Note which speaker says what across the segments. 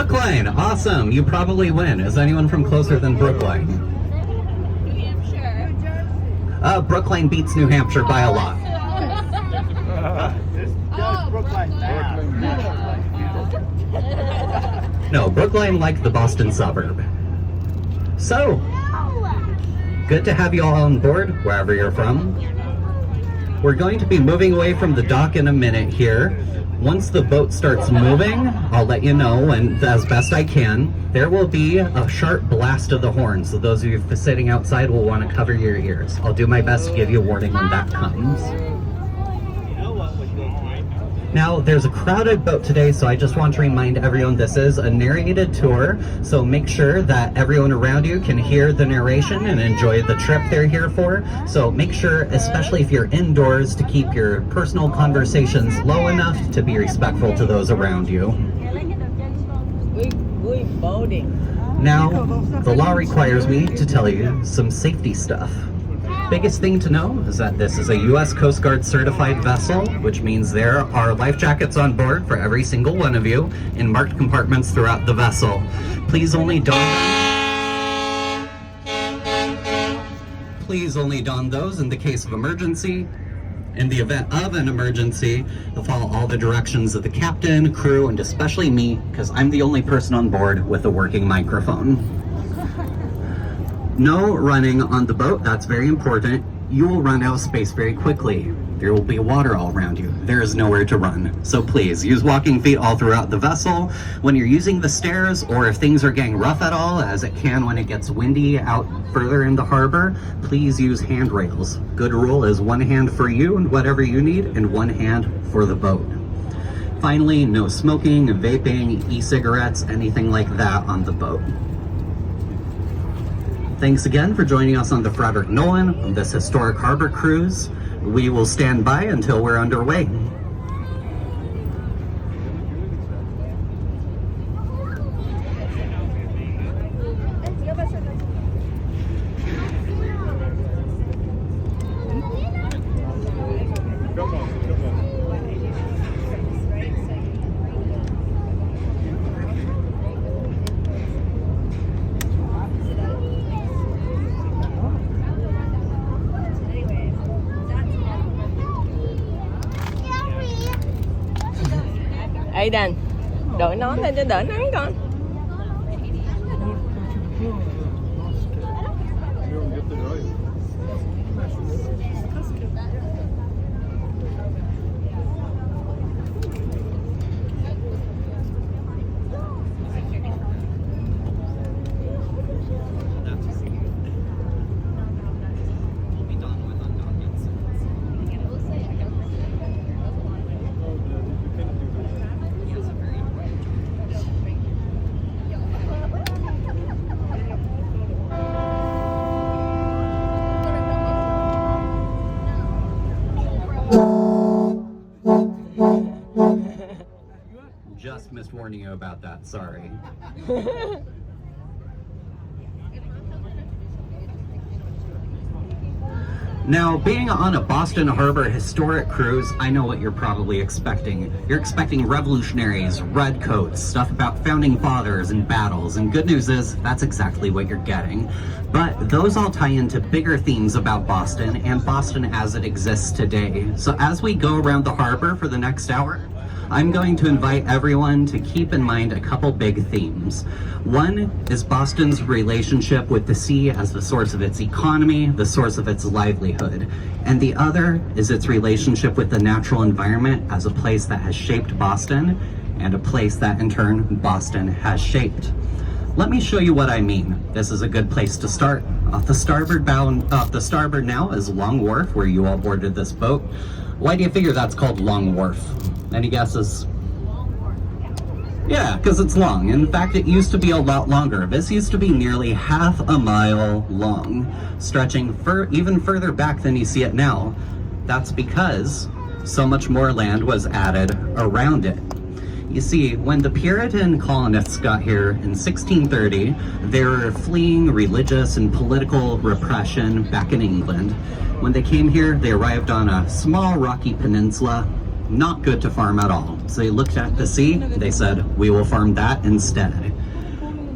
Speaker 1: Brookline, awesome. You probably win. Is anyone from closer than Brookline?
Speaker 2: New Hampshire.
Speaker 1: Brookline beats New Hampshire by a lot. No, Brookline like the Boston suburb. So, good to have you all on board, wherever you're from. We're going to be moving away from the dock in a minute here. Once the boat starts moving, I'll let you know, and as best I can, there will be a sharp blast of the horn, so those of you sitting outside will want to cover your ears. I'll do my best to give you a warning when that comes. Now, there's a crowded boat today, so I just want to remind everyone this is a narrated tour, so make sure that everyone around you can hear the narration and enjoy the trip they're here for. So make sure, especially if you're indoors, to keep your personal conversations low enough to be respectful to those around you.
Speaker 2: We're boating.
Speaker 1: Now, the law requires me to tell you some safety stuff. Biggest thing to know is that this is a U.S. Coast Guard certified vessel, which means there are life jackets on board for every single one of you in marked compartments throughout the vessel. Please only don those in the case of emergency. In the event of an emergency, follow all the directions of the captain, crew, and especially me, because I'm the only person on board with a working microphone. No running on the boat, that's very important. You will run out of space very quickly. There will be water all around you. There is nowhere to run. So please, use walking feet all throughout the vessel. When you're using the stairs, or if things are getting rough at all, as it can when it gets windy out further in the harbor, please use handrails. Good rule is one hand for you and whatever you need, and one hand for the boat. Finally, no smoking, vaping, e-cigarettes, anything like that on the boat. Thanks again for joining us on the Frederick Nolan on this historic harbor cruise. We will stand by until we're underway.
Speaker 2: Aidan, đội nón lên cho đỡ nắng con.
Speaker 1: Just missed warning you about that, sorry. Now, being on a Boston Harbor historic cruise, I know what you're probably expecting. You're expecting revolutionaries, redcoats, stuff about founding fathers and battles, and good news is, that's exactly what you're getting. But those all tie into bigger themes about Boston, and Boston as it exists today. So as we go around the harbor for the next hour, I'm going to invite everyone to keep in mind a couple big themes. One is Boston's relationship with the sea as the source of its economy, the source of its livelihood. And the other is its relationship with the natural environment as a place that has shaped Boston, and a place that in turn Boston has shaped. Let me show you what I mean. This is a good place to start. Off the starboard now is Long Wharf, where you all boarded this boat. Why do you figure that's called Long Wharf? Any guesses? Yeah, because it's long. In fact, it used to be a lot longer. This used to be nearly half a mile long, stretching even further back than you see it now. That's because so much more land was added around it. You see, when the Puritan colonists got here in 1630, they were fleeing religious and political repression back in England. When they came here, they arrived on a small rocky peninsula, not good to farm at all. So they looked at the sea, they said, we will farm that instead.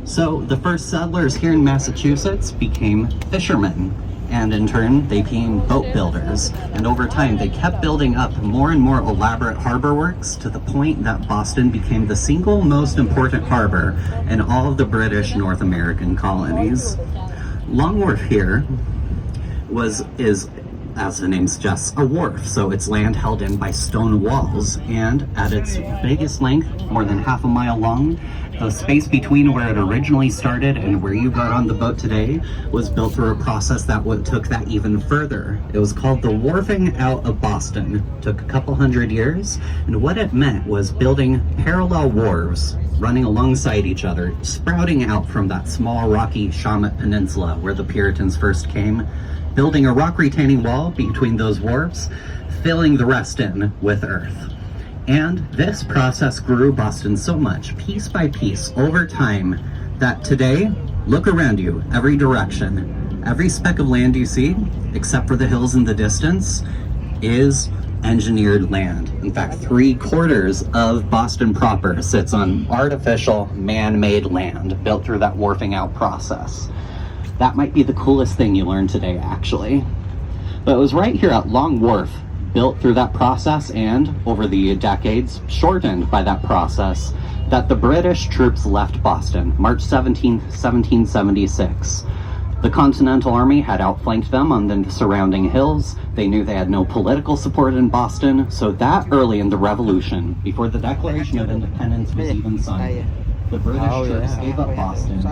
Speaker 1: So the first settlers here in Massachusetts became fishermen, and in turn they became boat builders. And over time they kept building up more and more elaborate harbor works to the point that Boston became the single most important harbor in all of the British North American colonies. Long Wharf here is, as the name suggests, a wharf, so it's land held in by stone walls, and at its biggest length, more than half a mile long, the space between where it originally started and where you got on the boat today was built through a process that took that even further. It was called the wharfing out of Boston. It took a couple hundred years, and what it meant was building parallel wharves running alongside each other, sprouting out from that small rocky Shawmut Peninsula where the Puritans first came, building a rock retaining wall between those wharves, filling the rest in with earth. And this process grew Boston so much, piece by piece, over time, that today, look around you, every direction, every speck of land you see, except for the hills in the distance, is engineered land. In fact, 3/4 of Boston proper sits on artificial, man-made land built through that wharfing out process. That might be the coolest thing you learned today, actually. But it was right here at Long Wharf, built through that process and, over the decades, shortened by that process, that the British troops left Boston, March 17th, 1776. The Continental Army had outflanked them on the surrounding hills. They knew they had no political support in Boston, so that early in the Revolution, before the Declaration of Independence was even signed, the British troops gave up Boston,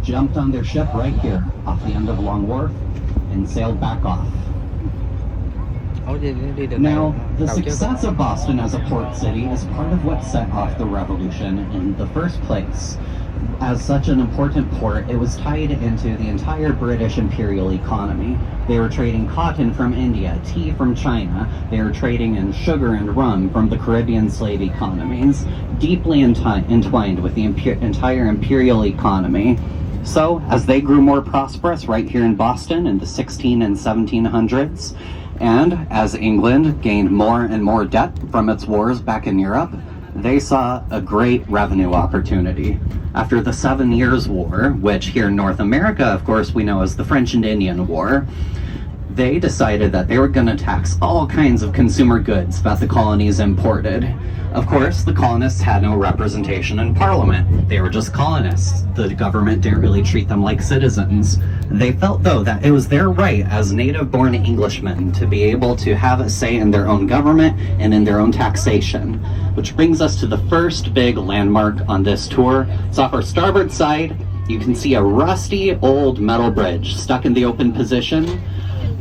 Speaker 1: jumped on their ship right here off the end of Long Wharf, and sailed back off. Now, the success of Boston as a port city is part of what set off the Revolution in the first place. As such an important port, it was tied into the entire British imperial economy. They were trading cotton from India, tea from China. They were trading in sugar and rum from the Caribbean slave economies, deeply entwined with the entire imperial economy. So, as they grew more prosperous right here in Boston in the 16 and 1700s, and as England gained more and more debt from its wars back in Europe, they saw a great revenue opportunity. After the 7 Years' War, which here in North America, of course, we know as the French and Indian War, they decided that they were going to tax all kinds of consumer goods that the colonies imported. Of course, the colonists had no representation in Parliament. They were just colonists. The government didn't really treat them like citizens. They felt, though, that it was their right as native-born Englishmen to be able to have a say in their own government and in their own taxation. Which brings us to the first big landmark on this tour. It's off our starboard side. You can see a rusty old metal bridge stuck in the open position.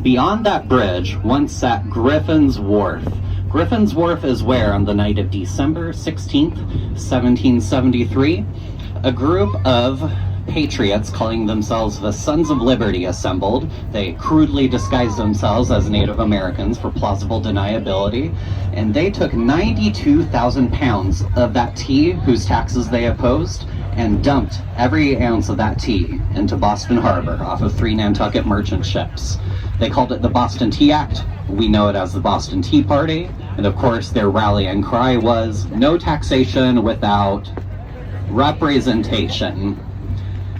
Speaker 1: Beyond that bridge once sat Griffin's Wharf. Griffin's Wharf is where, on the night of December 16th, 1773, a group of patriots calling themselves the Sons of Liberty assembled. They crudely disguised themselves as Native Americans for plausible deniability, and they took 92,000 pounds of that tea, whose taxes they opposed, and dumped every ounce of that tea into Boston Harbor off of 3 Nantucket merchant ships. They called it the Boston Tea Act. We know it as the Boston Tea Party. And of course, their rallying cry was, no taxation without representation.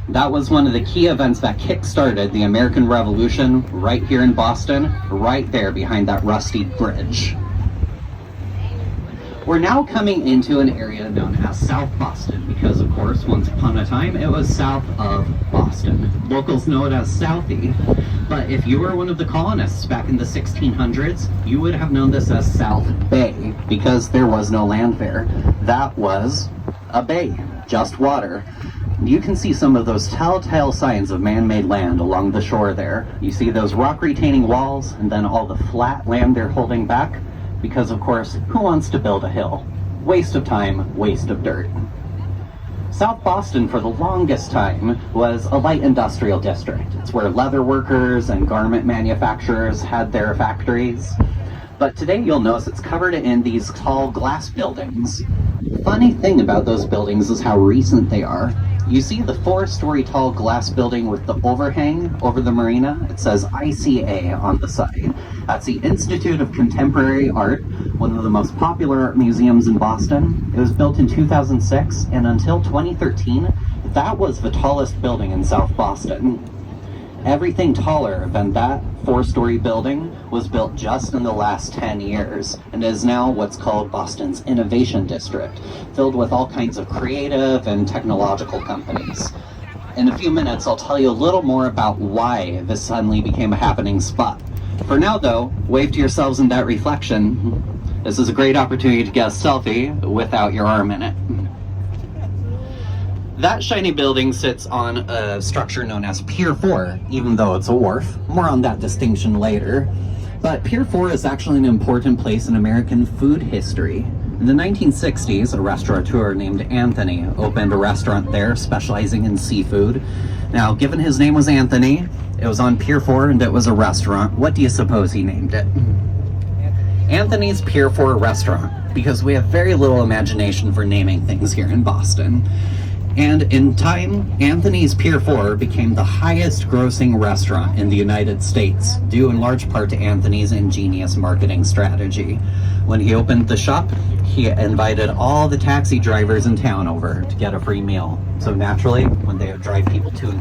Speaker 1: That was one of the key events that kick-started the American Revolution right here in Boston, right there behind that rusty bridge. We're now coming into an area known as South Boston because, of course, once upon a time, it was south of Boston. Locals know it as Southie, but if you were one of the colonists back in the 1600s, you would have known this as South Bay because there was no land there. That was a bay, just water. You can see some of those telltale signs of man-made land along the shore there. You see those rock-retaining walls and then all the flat land they're holding back. Because, of course, who wants to build a hill? Waste of time, waste of dirt. South Boston, for the longest time, was a light industrial district. It's where leather workers and garment manufacturers had their factories. But today you'll notice it's covered in these tall glass buildings. The funny thing about those buildings is how recent they are. You see the 4-story tall glass building with the overhang over the marina? It says ICA on the side. That's the Institute of Contemporary Art, one of the most popular art museums in Boston. It was built in 2006, and until 2013, that was the tallest building in South Boston. Everything taller than that 4-story building was built just in the last 10 years and is now what's called Boston's Innovation District, filled with all kinds of creative and technological companies. In a few minutes, I'll tell you a little more about why this suddenly became a happening spot. For now, though, wave to yourselves in that reflection. This is a great opportunity to get a selfie without your arm in it. That shiny building sits on a structure known as Pier 4, even though it's a wharf. More on that distinction later. But Pier 4 is actually an important place in American food history. In the 1960s, a restaurateur named Anthony opened a restaurant there specializing in seafood. Now, given his name was Anthony, it was on Pier 4 and it was a restaurant, what do you suppose he named it? Anthony's Pier 4 Restaurant, because we have very little imagination for naming things here in Boston. And in time, Anthony's Pier 4 became the highest grossing restaurant in the United States, due in large part to Anthony's ingenious marketing strategy. When he opened the shop, he invited all the taxi drivers in town over to get a free meal. So naturally, when they would drive people to and